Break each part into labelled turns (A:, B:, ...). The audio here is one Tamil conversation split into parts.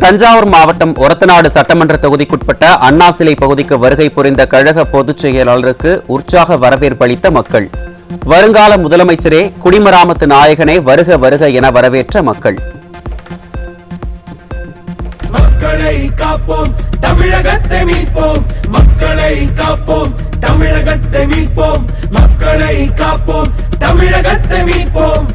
A: தஞ்சாவூர் மாவட்டம் ஒரத்தநாடு சட்டமன்ற தொகுதிக்குட்பட்ட அண்ணா சிலை பகுதிக்கு வருகை புரிந்த கழக பொதுச் செயலாளருக்கு உற்சாக வரவேற்பளித்த மக்கள். வருங்கால முதலமைச்சரே, குடிமராமத்து நாயகனே, வருக வருக என வரவேற்ற மக்கள்.
B: மக்களை காப்போம், தமிழகத்தை மீட்போம். மக்களை காப்போம், தமிழகத்தை மீட்போம். மக்களை காப்போம், தமிழகத்தை மீட்போம்.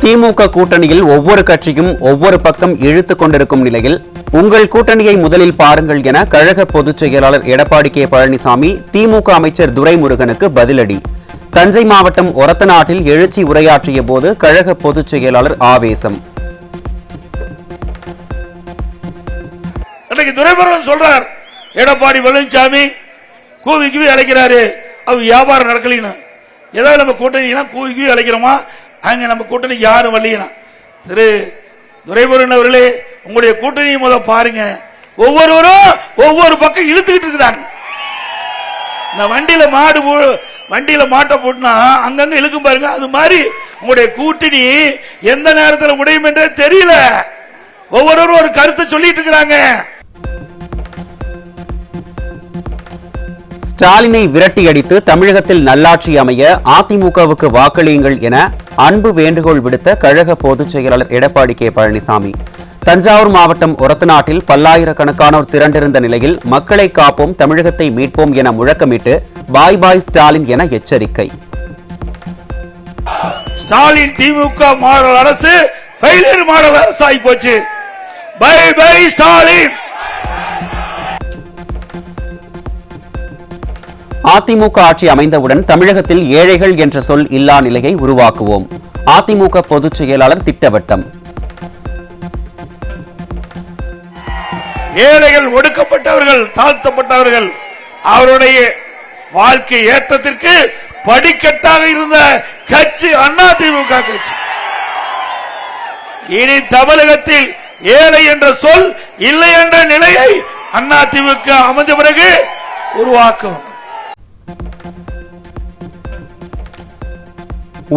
A: திமுக கூட்டணியில் ஒவ்வொரு கட்சியும் ஒவ்வொரு பக்கம் இழுத்துக் கொண்டிருக்கும் நிலையில் உங்கள் கூட்டணியை முதலில் பாருங்கள் என கழக பொதுச் செயலாளர் எடப்பாடி கே பழனிசாமி திமுக அமைச்சர் துரைமுருகனுக்கு பதிலடி. தஞ்சை மாவட்டம் ஒரத்தநாட்டில் எழுச்சி உரையாற்றிய போது கழக பொதுச் செயலாளர் ஆவேசம்.
C: துரைமுருகன் சொல்றார், எடப்பாடி பழனிசாமி கூவி அழைக்கிறாரு, அவ வியாபாரம் நடக்கலீங்க. ஏதாவது நம்ம கூட்டணி கூவி அழைக்கிறோமா? அங்க நம்ம கூட்டணி யாரும் வரலீங்க. திரு துரைமுருகன் அவர்களே, உங்களுடைய கூட்டணியை முதல் பாருங்க. ஒவ்வொருவரும் ஒவ்வொரு பக்கம் இழுத்துக்கிட்டு இருக்கிறாங்க. இந்த வண்டியில மாட்டை போட்டுனா அங்கங்க இழுக்கும் பாருங்க. அது மாதிரி உங்களுடைய கூட்டணி எந்த நேரத்தில் உடையும் என்றே தெரியல. ஒவ்வொருவரும் ஒரு கருத்தை சொல்லிட்டு இருக்கிறாங்க.
A: ஸ்டாலினை விரட்டி அடித்து தமிழகத்தில் நல்லாட்சி அமைய அதிமுகவுக்கு வாக்களியுங்கள் என அன்பு வேண்டுகோள் விடுத்த கழக பொதுச் செயலாளர் எடப்பாடி கே பழனிசாமி. தஞ்சாவூர் மாவட்டம் ஒரத்தநாட்டில் பல்லாயிரக்கணக்கானோர் திரண்டிருந்த நிலையில் மக்களை காப்போம், தமிழகத்தை மீட்போம் என முழக்கமிட்டு பாய் பாய் ஸ்டாலின் என எச்சரிக்கை.
C: ஸ்டாலின் திமுக மாடல் அரசு ஃபெயிலியர் மாடல் அரசு ஆகி போச்சு. By by Stalin.
A: அதிமுக ஆட்சி அமைந்தவுடன் தமிழகத்தில் ஏழைகள் என்ற சொல் இல்லா நிலையை உருவாக்குவோம். அதிமுக பொதுச் செயலாளர் திட்டவட்டம்.
C: ஏழைகள், ஒடுக்கப்பட்டவர்கள், தாழ்த்தப்பட்டவர்கள், அவருடைய வாழ்க்கை ஏற்றத்திற்கு படிக்கட்டாக இருந்த கட்சி அதிமுக கட்சி. இனி தமிழகத்தில் ஏழை என்ற சொல் இல்லை என்ற நிலையை அதிமுக அமைந்த பிறகு உருவாக்கும்.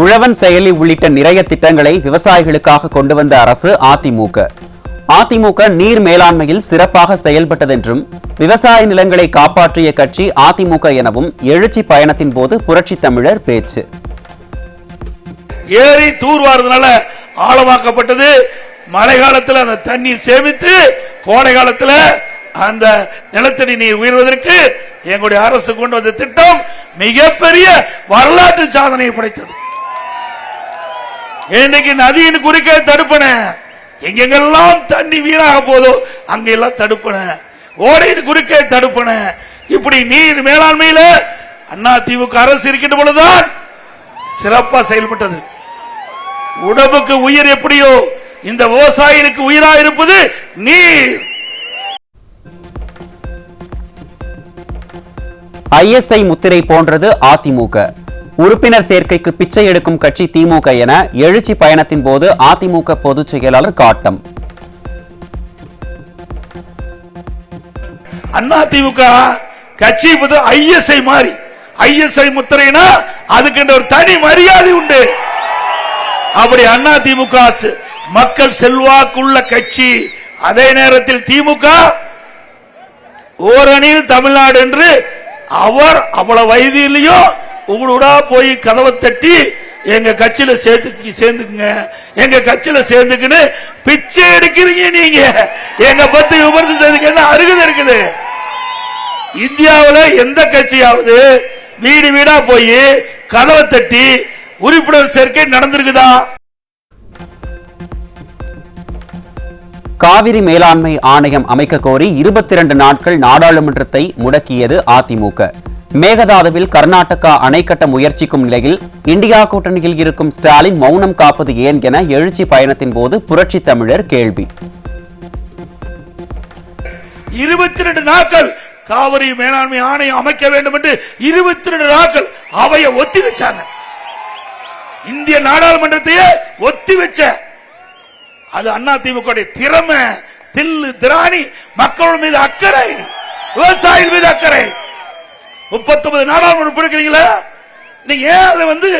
A: உழவன் செயலி உள்ளிட்ட நிறைய திட்டங்களை விவசாயிகளுக்காக கொண்டு வந்த அரசு அதிமுக. அதிமுக நீர் மேலாண்மையில் சிறப்பாக செயல்பட்டதென்றும் விவசாய நிலங்களை காப்பாற்றிய கட்சி அதிமுக எனவும் எழுச்சி பயணத்தின் போது புரட்சி தமிழர் பேச்சு.
C: ஏரி தூர்வாரதுனால ஆழமாக்கப்பட்டது. மழை காலத்தில் அந்த தண்ணீர் சேமித்து கோடை காலத்தில் அந்த நிலத்தடி நீர் உயர்வதற்கு எங்களுடைய அரசு கொண்டு வந்த திட்டம் மிகப்பெரிய வரலாற்று சாதனையை படைத்தது. இன்னைக்கு நதியின் குறுக்கே தடுப்பன, எங்கெங்கெல்லாம் தண்ணி வீணாக போதோ அங்கெல்லாம் தடுப்பன, ஓடையின் குறுக்கே தடுப்பன. இப்படி நீர் மேலாண்மையில அதிமுக அரசு இருக்கின்ற பொழுதுதான் சிறப்பா செயல்பட்டது. உடம்புக்கு உயிர் எப்படியோ இந்த விவசாயிகளுக்கு உயிரா இருப்பது நீர்.
A: ISI முத்திரை போன்றது அதிமுக. உறுப்பினர் சேர்க்கைக்கு பிச்சை எடுக்கும் கட்சி திமுக என எழுச்சி பயணத்தின் போது அதிமுக பொதுச் செயலாளர் காட்டம்.
C: அதிமுக கட்சி ISI மாறி, ISI முத்திரைனா அதுக்கு ஒரு தனி மரியாதை உண்டு. அப்படி அதிமுக மக்கள் செல்வாக்குள்ள கட்சி. அதே நேரத்தில் திமுக ஓரணியில் தமிழ்நாடு என்று அவர் அவ்வளவு வயதிலையும் உங்களோட போய் கதவை தட்டி எங்க கட்சியில சேர்ந்துக்குங்க, எங்க கட்சியில சேர்ந்துக்குன்னு பிச்சை எடுக்கிறீங்க. நீங்க எங்க பத்தி விமர்சனம் செய்துக்க அருகதை இருக்குது. இந்தியாவில் எந்த கட்சியாவது வீடு வீடா போய் கதவை தட்டி உறுப்பினர் சேர்க்கை நடந்திருக்குதா?
A: காவிரி மேலாண்மை ஆணையம் அமைக்க கோரி 22 நாட்கள் நாடாளுமன்றத்தை முடக்கியது அதிமுக. மேகதாதுவில் கர்நாடகா அணை கட்ட முயற்சிக்கும் நிலையில் இந்தியா கூட்டணியில் இருக்கும் ஸ்டாலின் மௌனம் காப்பது ஏன் என எழுச்சி பயணத்தின் போது புரட்சி தமிழர் கேள்வி.
C: 22 நாட்கள் காவிரி மேலாண்மை ஆணையம் அமைக்க வேண்டும் என்று 22 நாட்கள் அவைய ஒத்தி வச்சாங்க. இந்திய நாடாளுமன்றத்தையே ஒத்தி வச்ச அது அதிமுக திறமை, தில்லு திராணி, மக்கள் மீது அக்கறை, விவசாயிகள் மீது அக்கறை. 39 நாடாளுமன்றம் இருக்கிறீங்களா, நீங்க ஏன் அதை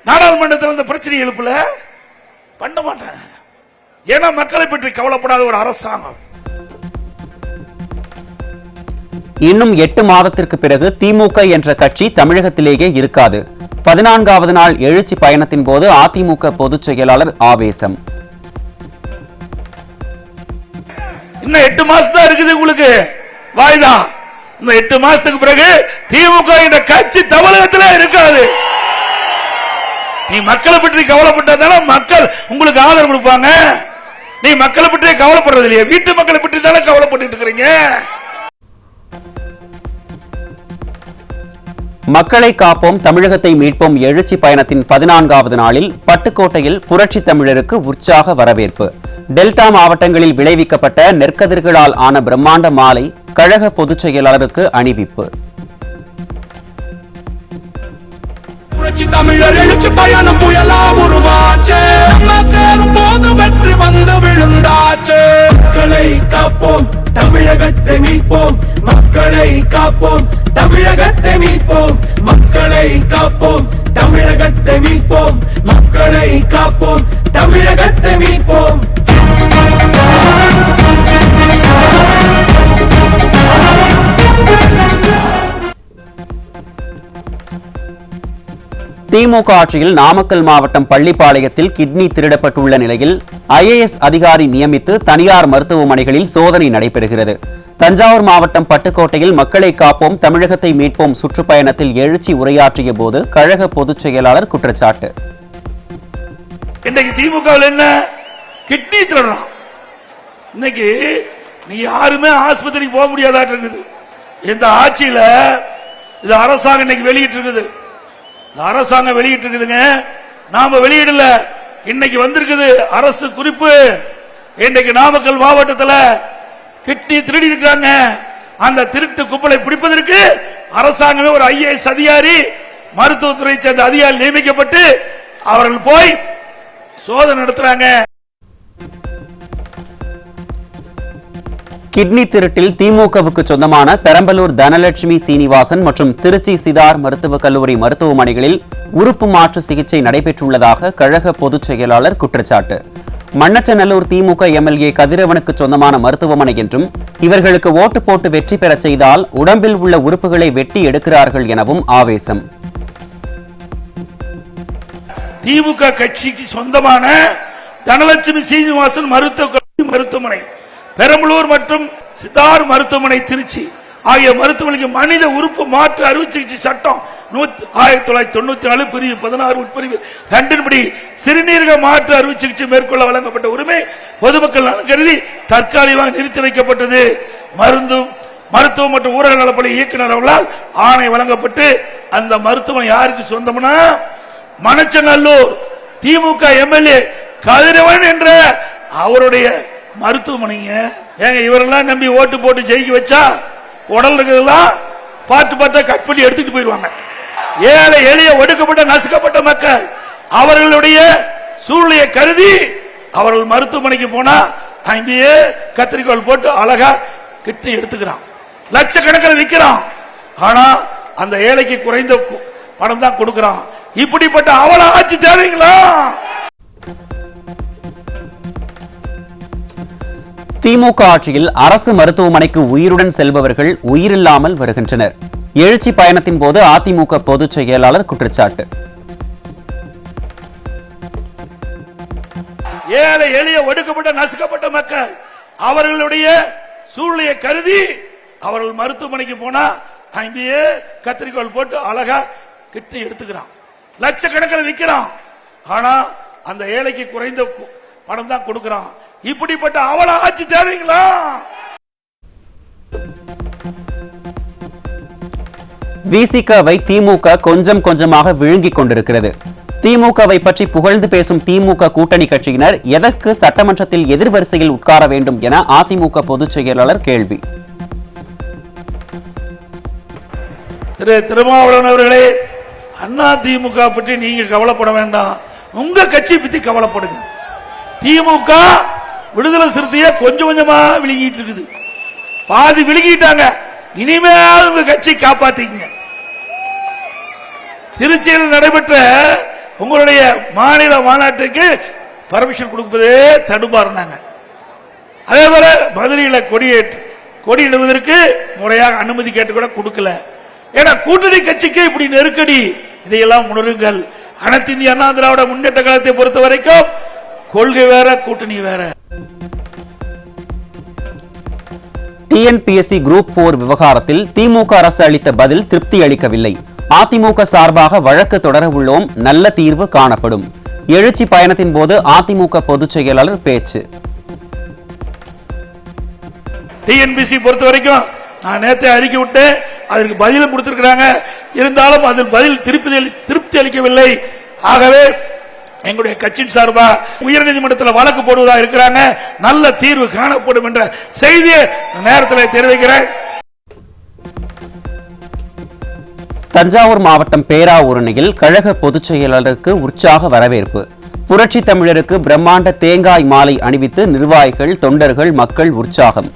C: நாடாளுமன்றத்தில் பிரச்சனை எழுப்பல? பண்ண மாட்டாங்க. ஏன்னா மக்களை பற்றி கவலைப்படாத ஒரு அரசாங்கம்.
A: இன்னும் 8 மாதத்திற்கு பிறகு திமுக என்ற கட்சி தமிழகத்திலேயே இருக்காது. 14வது நாள் எழுச்சி பயணத்தின் போது அதிமுக பொதுச் செயலாளர் ஆவேசம்.
C: இன்னும் 8 மாசம் தான் இருக்குது உங்களுக்கு வாய்தா. இந்த 8 மாசத்துக்கு பிறகு திமுக என்ற கட்சி தமிழகத்திலே இருக்காது. நீ மக்களை பற்றி கவலைப்பட்டதால மக்கள் உங்களுக்கு ஆதரவு கொடுப்பாங்க. நீ மக்களை பற்றி கவலைப்படுறது இல்லையா? வீட்டு மக்களை பற்றி தானே கவலைப்பட்டு இருக்கிறீங்க.
A: மக்களை காப்போம் தமிழகத்தை மீட்போம் எழுச்சி பயணத்தின் 14வது நாளில் பட்டுக்கோட்டையில் புரட்சி தமிழருக்கு உற்சாக வரவேற்பு. டெல்டா மாவட்டங்களில் விளைவிக்கப்பட்ட நெற்கதிர்களால் ஆன பிரம்மாண்ட மாலை கழக பொதுச் செயலாளருக்கு அணிவிப்பு.
B: புரட்சி தமிழர் எழுச்சி பயணம் புயலா உருவாச்சு, சேரும் போது வெற்றி வந்து விழுந்தாச்சு. மக்களை காப்போம் தமிழகத்தை மீட்போம், மக்களை காப்போம் தமிழகத்தை மீட்போம், மக்களை காப்போம் தமிழகத்தை மீட்போம், மக்களை காப்போம் தமிழகத்தை மீட்போம்.
A: திமுக ஆட்சியில் நாமக்கல் மாவட்டம் பள்ளிப்பாளையத்தில் கிட்னி திருடப்பட்டுள்ள நிலையில் IAS அதிகாரி நியமித்து தனியார் மருத்துவமனைகளில் சோதனை நடைபெறுகிறது. தஞ்சாவூர் மாவட்டம் பட்டுக்கோட்டையில் மக்களை காப்போம் தமிழகத்தை மீட்போம் சுற்றுப்பயணத்தில் எழுச்சி உரையாற்றிய போது கழக பொதுச் செயலாளர் குற்றச்சாட்டு.
C: இன்னைக்கு திமுக என்ன கிட்னி திருடலாம். இன்னைக்கு நீ யாருமே ஆஸ்பத்திரிக்கு போக முடியாதாட்டு இருக்குது. இந்த ஆட்சியில இது அரசாங்கம் இன்னைக்கு வெளியிட்டு இருக்குது. அரசாங்கம் வெளியிட்டு இருக்குதுங்க, நாம வெளியிடல. இன்னைக்கு வந்திருக்குது அரசு குறிப்பு. இன்னைக்கு நாமக்கல் மாவட்டத்தில் கிட்னி திருடி இருக்காங்க. அந்த திருட்டு கும்பலை பிடிப்பதற்கு அரசாங்கமே ஒரு IAS அதிகாரி, மருத்துவத்துறை சேர்ந்த அதிகாரி நியமிக்கப்பட்டு அவர்கள் போய் சோதனை நடத்துறாங்க.
A: கிட்னி திருட்டில் திமுகவுக்கு சொந்தமான பெரம்பலூர் தனலட்சுமி சீனிவாசன் மற்றும் திருச்சி சிதார் மருத்துவக் கல்லூரி மருத்துவமனைகளில் உறுப்பு மாற்று சிகிச்சை நடைபெற்றுள்ளதாக கழக பொதுச் செயலாளர் குற்றச்சாட்டு. மண்ணச்சநல்லூர் திமுக MLA கதிரவனுக்கு சொந்தமான மருத்துவமனை என்றும் இவர்களுக்கு ஓட்டு போட்டு வெற்றி பெறச் செய்தால் உடம்பில் உள்ள உறுப்புகளை வெட்டி எடுக்கிறார்கள் எனவும் ஆவேசம்.
C: திமுக கட்சிக்கு சொந்தமான தனலட்சுமி சீனிவாசன் மருத்துவமனை, பெரம்பலூர் மற்றும் சிதார் மருத்துவமனை திருச்சி ஆகிய மருத்துவமனைக்கு மனித உறுப்பு மாற்று அறுவை சிகிச்சை சட்டம் 1994 பிரிவு 16 உட்பிரிவு 2 படி சிறுநீரக மாற்று அறுவை சிகிச்சை மேற்கொள்ள வழங்கப்பட்ட உரிமை பொதுமக்கள் நலன் கருதி தற்காலிகமாக நிறுத்தி வைக்கப்பட்டது. மருத்துவம் மற்றும் ஊரக நலப்பணி இயக்குநர் அவர்களால் ஆணை வழங்கப்பட்டு அந்த மருத்துவமனை யாருக்கு சொந்தம்னா மணச்சநல்லூர் திமுக MLA கதிரவன் என்ற அவருடைய மருத்துவமனைங்க. ஏங்க இவரெல்லாம் நம்பி ஓட்டு போட்டு ஜெயிக்க வச்சா உடல் இருக்கிறதெல்லாம் பாட்டு பாட்டா கட் பண்ணி எடுத்துட்டு போயிடுவாங்க. ஏழை எளிய ஒடுக்கப்பட்ட நசுக்கப்பட்ட மக்கள் அவர்களுடைய சூழ்நிலையை கருதி அவர்கள் மருத்துவமனைக்கு போனா அங்கேயே கத்திரிக்கோள் போட்டு அழகா கிட்னி எடுத்துக்கிறான், லட்சக்கணக்கில் விற்கிறான். ஆனா அந்த ஏழைக்கு குறைந்த பணம் தான் கொடுக்கிறான். இப்படிப்பட்ட அவல ஆட்சி தேவைங்களா?
A: திமுக ஆட்சியில் அரசு மருத்துவமனைக்கு உயிருடன் செல்பவர்கள் உயிரில்லாமல் வருகின்றனர். எழுச்சி பயணத்தின் போது அதிமுக பொதுச் செயலாளர் குற்றச்சாட்டு.
C: ஏழை எளிய ஒடுக்கப்பட்ட நசுக்கப்பட்ட மக்கள் அவர்களுடைய சூழ்நிலையை கருதி அவர்கள் மருத்துவமனைக்கு போனா அங்கேயே கத்திரிக்கோள் போட்டு அழகா கிட்னி எடுத்துக்கிறான், லட்சக்கணக்கில் விற்கிறான். ஆனா அந்த ஏழைக்கு குறைந்த பணம் தான் கொடுக்கிறான். இப்படிப்பட்ட அவல ஆட்சி தேவைங்களா?
A: விசிகவை திமுக கொஞ்சம் கொஞ்சமாக விழுங்கிக் கொண்டிருக்கிறது. திமுகவை பற்றி புகழ்ந்து பேசும் திமுக கூட்டணி கட்சியினர் எதற்கு சட்டமன்றத்தில் எதிர்வரிசையில் உட்கார வேண்டும் என அதிமுக பொதுச் செயலாளர் கேள்வி.
C: திரு திருமாவளவன் அவர்களே, அண்ணா திமுக பற்றி நீங்க கவலைப்பட வேண்டாம், உங்க கட்சி பத்தி கவலைப்படுங்க. திமுக விடுதலை சிறுத்தைய கொஞ்சம் கொஞ்சமா விழுங்கிட்டு இருக்குது, பாதி விழுங்கிட்டாங்க. இனிமேல் உங்க கட்சி காப்பாத்திக்கங்க. திருச்சியில் நடைபெற்ற உங்களுடைய மாநில மாநாட்டுக்கு பர்மிஷன் கொடுப்பதே தடுமாறினாங்க. அதே போல மதுரையில் கொடியிடுவதற்கு முறையாக அனுமதி கேட்டு கூட கொடுக்கல. ஏன்னா கூட்டணி கட்சிக்கு இப்படி நெருக்கடி. இதையெல்லாம் உணருங்கள். அனைத்து இந்திய அண்ணா திராவிட முன்னேற்ற கழகத்தை பொறுத்த வரைக்கும் கொள்கை வேற, கூட்டணி வேற.
A: டிஎன்பிஎஸ்சி குரூப் 4 விவகாரத்தில் திமுக அரசு அளித்த பதில் திருப்தி அளிக்கவில்லை. அதிமுக சார்பாக வழக்கு தொடர உள்ளோம், நல்ல தீர்வு காணப்படும். எழுச்சி பயணத்தின் போது அதிமுக பொதுச் செயலாளர் பேச்சு.
C: டிஎன்பிஎஸ்சி பொறுத்த வரைக்கும் நான் நேற்று அறிக்கை விட்டேன், அதற்கு பதிலும் கொடுத்திருக்கிறாங்க. இருந்தாலும் அதில் பதில் திருப்தி அளிக்கவில்லை. ஆகவே எங்களுடைய கட்சியின் சார்பா உயர்நீதிமன்றத்தில் வழக்கு போடுவதாக இருக்கிறாங்க. நல்ல தீர்வு காணப்படும் என்ற செய்தியை நேரத்தில் தெரிவிக்கிறேன்.
A: தஞ்சாவூர் மாவட்டம் பேராவூரணியில் கழக பொதுச் செயலாளருக்கு உற்சாக வரவேற்பு. புரட்சி தமிழருக்கு பிரம்மாண்ட தேங்காய் மாலை அணிவித்து நிர்வாகிகள், தொண்டர்கள், மக்கள் உற்சாகம்.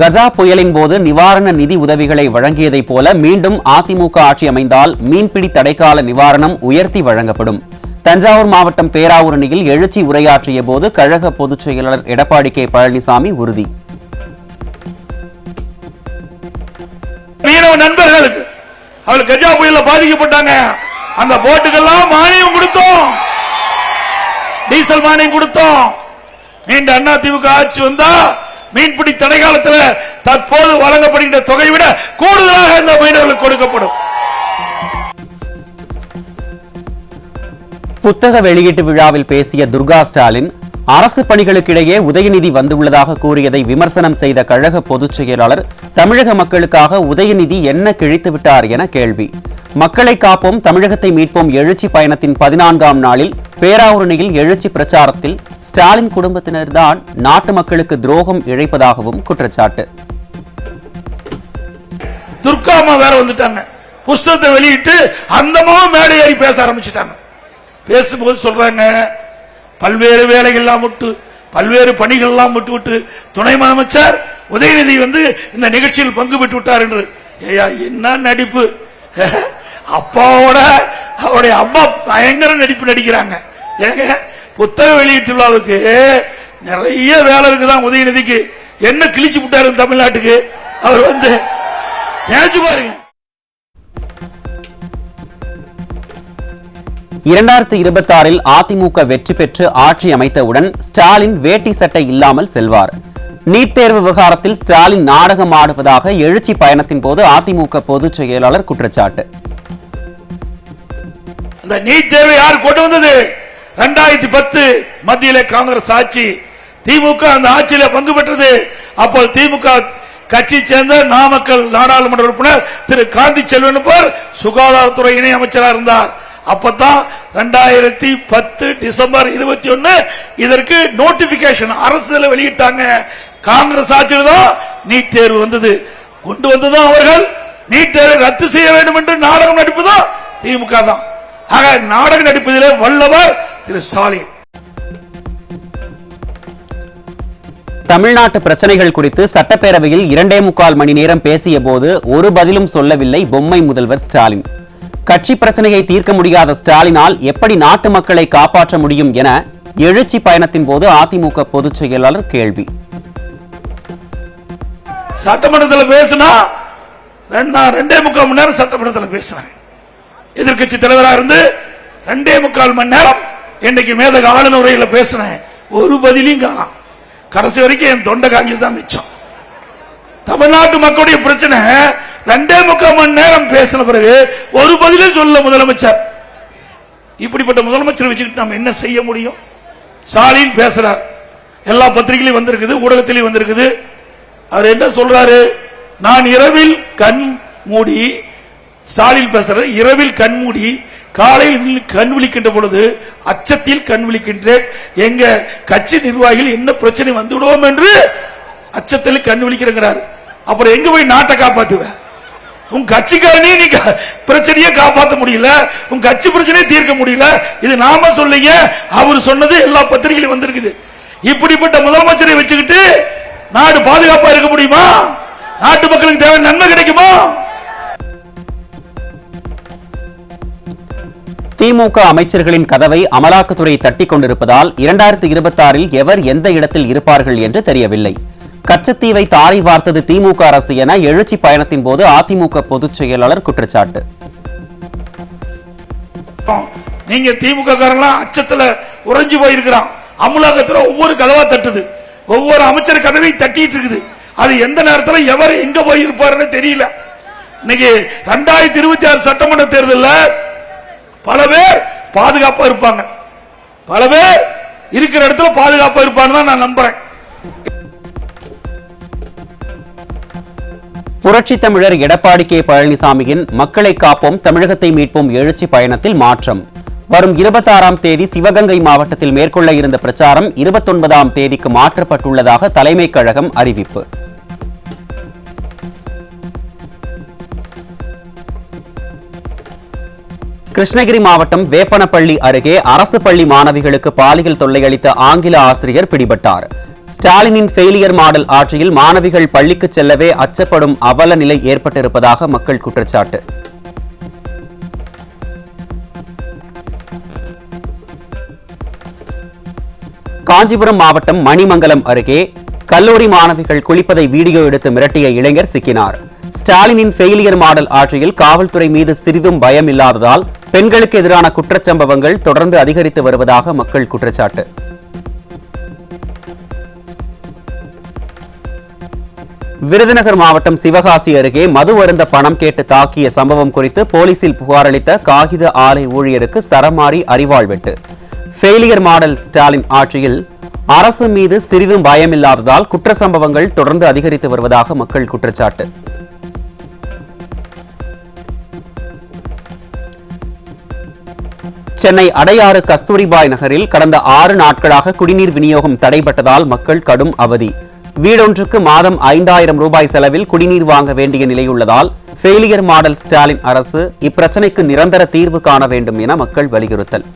A: கஜா புயலின் போது நிவாரண நிதி உதவிகளை வழங்கியதைப் போல மீண்டும் அதிமுக ஆட்சி அமைந்தால் மீன்பிடி தடைக்கால நிவாரணம் உயர்த்தி வழங்கப்படும். தஞ்சாவூர் மாவட்டம் பேராவூரணியில் எழுச்சி உரையாற்றிய போது கழக பொதுச் செயலாளர் எடப்பாடி கே பழனிசாமி உறுதி.
C: மீனவ நண்பர்களுக்கு அவர்கள் கஜா புயல்ல பாதிக்கப்பட்டாங்க, அந்த போட்டுக்கெல்லாம் மானியம் கொடுத்தோம், டீசல் மானியம் கொடுத்தோம். மீண்டும் அண்ணா திமுக ஆட்சி வந்தா மீன்பிடி தடை காலத்தில் தற்போது வழங்கப்படுகின்ற தொகை விட கூடுதலாக இந்த மீனவர்களுக்கு கொடுக்கப்படும்.
A: புத்தக வெளியீட்டு விழாவில் பேசிய துர்கா ஸ்டாலின், அரசு பணிகளுக்கிடையே உதயநிதி வந்துள்ளதாக கூறியதை விமர்சனம் செய்த கழக பொதுச் செயலாளர், தமிழக மக்களுக்காக உதயநிதி என்ன கிழித்துவிட்டார் என கேள்வி. மக்களை காப்போம், தமிழகத்தை மீட்போம் எழுச்சி பயணத்தின் 14ஆம் நாளில் பேராவூரணியில் எழுச்சி பிரச்சாரத்தில் ஸ்டாலின் குடும்பத்தினர்தான் நாட்டு மக்களுக்கு துரோகம் இழைப்பதாகவும் குற்றச்சாட்டு.
C: துர்காமா வேற வந்துட்டாங்க, புஸ்தகத்தை வெளியிட்டு அந்தமா மேடை ஏறி பேச ஆரம்பிச்சுட்டாங்க. பேசும்போது சொல்றாங்க, பல்வேறு வேலைகள்லாம் விட்டு, பல்வேறு பணிகள்லாம் விட்டு துணை முதலமைச்சர் உதயநிதி இந்த நிகழ்ச்சியில் பங்கு பெற்று விட்டார் என்று. ஏயா என்ன நடிப்பு! அப்பாவோட அவருடைய அம்மா பயங்கர நடிப்பு நடிக்கிறாங்க. ஏங்க, புத்தக வெளியீட்டு விழாவுக்கு நிறைய வேலை இருக்குதான் உதயநிதிக்கு. என்ன கிழிச்சு விட்டாரு தமிழ்நாட்டுக்கு அவர் நினைச்சு பாருங்க.
A: 2026 அதிமுக வெற்றி பெற்று ஆட்சி அமைத்தவுடன் ஸ்டாலின் வேட்டி சட்டை இல்லாமல் செல்வார். நீட் தேர்வு விவகாரத்தில் ஸ்டாலின் நாடகம் ஆடுவதாக எழுச்சி பயணத்தின் போது அதிமுக பொதுச் செயலாளர் குற்றச்சாட்டு.
C: அந்த நீட் தேர்வை யார் கொண்டு வந்தது? 2010 மத்தியில காங்கிரஸ் ஆட்சி, திமுக அந்த ஆட்சியில பங்கு பெற்றது. அப்போ திமுக கட்சி சேர்ந்த நாமக்கல் நாடாளுமன்ற உறுப்பினர் திரு காந்தி செல்வன் சுகாதாரத்துறை இணை அமைச்சராக இருந்தார். அப்பதான் 2010 டிசம்பர் 21 இதற்கு நோட்டிபிகேஷன் அரசுல வெளியிட்டாங்க. காங்கிரஸ் ஆட்சியில் தான் நீட் தேர்வு வந்தது. கொண்டு வந்ததும் அவர்கள். நீட் தேர்வை ரத்து செய்ய வேண்டும் என்று நாடகம் நடிப்பதும் திமுக தான். ஆக நாடகம் நடிப்பதிலே வல்லவர் திரு ஸ்டாலின்.
A: தமிழ்நாட்டு பிரச்சனைகள் குறித்து சட்டப்பேரவையில் 2.25 மணி நேரம் பேசிய போது ஒரு பதிலும் சொல்லவில்லை பொம்மை முதல்வர் ஸ்டாலின். கட்சி பிரச்சனையை தீர்க்க முடியாத ஸ்டாலினால் எப்படி நாட்டு மக்களை காப்பாற்ற முடியும் என எழுச்சி பயணத்தின் போது அதிமுக பொதுச் செயலாளர் கேள்வி.
C: சட்டமன்றத்தில் பேசினா 2.25 மணி நேரம் சட்டமன்றத்தில் பேசினேன். எதிர்கட்சி தலைவராக இருந்து 2.25 மணி நேரம் இன்னைக்கு மேதக ஆளுநர் உரையில் பேசினேன். ஒரு பதிலையும் காணாம். கடைசி வரைக்கும் என் தொண்டை காங்கி தான் மிச்சம். தமிழ்நாட்டு மக்களுடைய பிரச்சனை 2.25 மணி நேரம் பேசின பிறகு ஒரு பதிலும் சொல்ல முதலமைச்சர். இப்படிப்பட்ட முதலமைச்சர் வச்சுக்கிட்டு நம்ம என்ன செய்ய முடியும்? ஸ்டாலின் பேசுறார், எல்லா பத்திரிகையிலும் வந்திருக்குது, ஊடகத்திலையும் வந்திருக்குது. அவர் என்ன சொல்றாரு? நான் இரவில் கண் மூடி, ஸ்டாலின் பேசுற இரவில் கண் மூடி காலையில் கண் விழிக்கின்ற பொழுது அச்சத்தில் கண் விழிக்கின்றேன். எங்க கட்சி நிர்வாகிகள் என்ன பிரச்சனை வந்துவிடுவோம் என்று அச்சத்தில் கண் விழிக்கிறார். அப்புறம் எங்க போய் நாட்டை காப்பாத்துவ? உன் கட்சிக்காரனே நீ பிரச்சனையே காப்பாற்ற முடியல, உன் கட்சி பிரச்சனையே தீர்க்க முடியல. இது நாம சொல்லிங்க, அவர் சொன்னது எல்லா பத்திரிகையிலும் வந்திருக்குது. இப்படிப்பட்ட முதலமைச்சரை வச்சுக்கிட்டு நாடு பாதுகாப்பா இருக்க முடியுமா? நாட்டு மக்களுக்கு தேவை நன்மை கிடைக்குமா?
A: திமுக அமைச்சர்களின் கதவை அமலாக்கத்துறை தட்டிக் கொண்டிருப்பதால் 2026இல் எவர் எந்த இடத்தில் இருப்பார்கள் என்று தெரியவில்லை. கச்சத்தீவை தாரை வார்த்தது திமுக அரசு என எழுச்சி பயணத்தின் போது அதிமுக பொதுச் செயலாளர் குற்றச்சாட்டு.
C: நீங்க திமுக காரங்களாம் அச்சத்துல உறைஞ்சு போயிருக்கிறான். அமலாக்கத்துல ஒவ்வொரு கதவா தட்டுது, ஒவ்வொரு அமைச்சர் கதவை தட்டிட்டு இருக்குது. அது எந்த நேரத்தில் எவர் எங்க போயிருப்பாருன்னு தெரியல. இன்னைக்கு 2026 சட்டமன்ற தேர்தலில் பல பேர் பாதுகாப்பா இருப்பாங்க, பல பேர் இருக்கிற இடத்துல பாதுகாப்பா இருப்பான்னு தான் நான் நம்புறேன்.
A: புரட்சி தமிழர் எடப்பாடி கே பழனிசாமியின் மக்களை காப்போம் தமிழகத்தை மீட்போம் எழுச்சி பயணத்தில் மாற்றம். வரும் 26ஆம் தேதி சிவகங்கை மாவட்டத்தில் மேற்கொள்ள இருந்த பிரச்சாரம் 29ஆம் தேதிக்கு மாற்றப்பட்டுள்ளதாக தலைமை கழகம் அறிவிப்பு. கிருஷ்ணகிரி மாவட்டம் வேப்பனப்பள்ளி அருகே அரசு பள்ளி மாணவிகளுக்கு பாலியல் தொல்லையளித்த ஆங்கில ஆசிரியர் பிடிபட்டார். ஸ்டாலினின் ஃபெயிலியர் மாடல் ஆட்சியில் மாணவிகள் பள்ளிக்கு செல்லவே அச்சப்படும் அவல நிலை ஏற்பட்டிருப்பதாக மக்கள் குற்றச்சாட்டு. காஞ்சிபுரம் மாவட்டம் மணிமங்கலம் அருகே கல்லூரி மாணவிகள் குளிப்பதை வீடியோ எடுத்து மிரட்டிய இளைஞர் சிக்கினார். ஸ்டாலினின் ஃபெயிலியர் மாடல் ஆட்சியில் காவல்துறை மீது சிறிதும் பயம் இல்லாததால் பெண்களுக்கு எதிரான குற்றச்சம்பவங்கள் தொடர்ந்து அதிகரித்து வருவதாக மக்கள் குற்றச்சாட்டு. விருதுநகர் மாவட்டம் சிவகாசி அருகே மது அருந்த பணம் கேட்டு தாக்கிய சம்பவம் குறித்து போலீசில் புகார் அளித்த காகித ஆலை ஊழியருக்கு சரமாரி அரிவாள் வெட்டு. ஃபெயிலியர் மாடல் ஸ்டாலின் ஆட்சியில் அரசு மீது சிறிதும் பயமில்லாததால் குற்ற சம்பவங்கள் தொடர்ந்து அதிகரித்து வருவதாக மக்கள் குற்றச்சாட்டு. சென்னை அடையாறு கஸ்தூரிபாய் நகரில் கடந்த 6 நாட்களாக குடிநீர் விநியோகம் தடைபட்டதால் மக்கள் கடும் அவதி. வீடொன்றுக்கு மாதம் 5000 ரூபாய் செலவில் குடிநீர் வாங்க வேண்டிய நிலையுள்ளதால் ஃபெயிலியர் மாடல் ஸ்டாலின் அரசு இப்பிரச்சினைக்கு நிரந்தர தீர்வு காண வேண்டும் என மக்கள் வலியுறுத்தல்.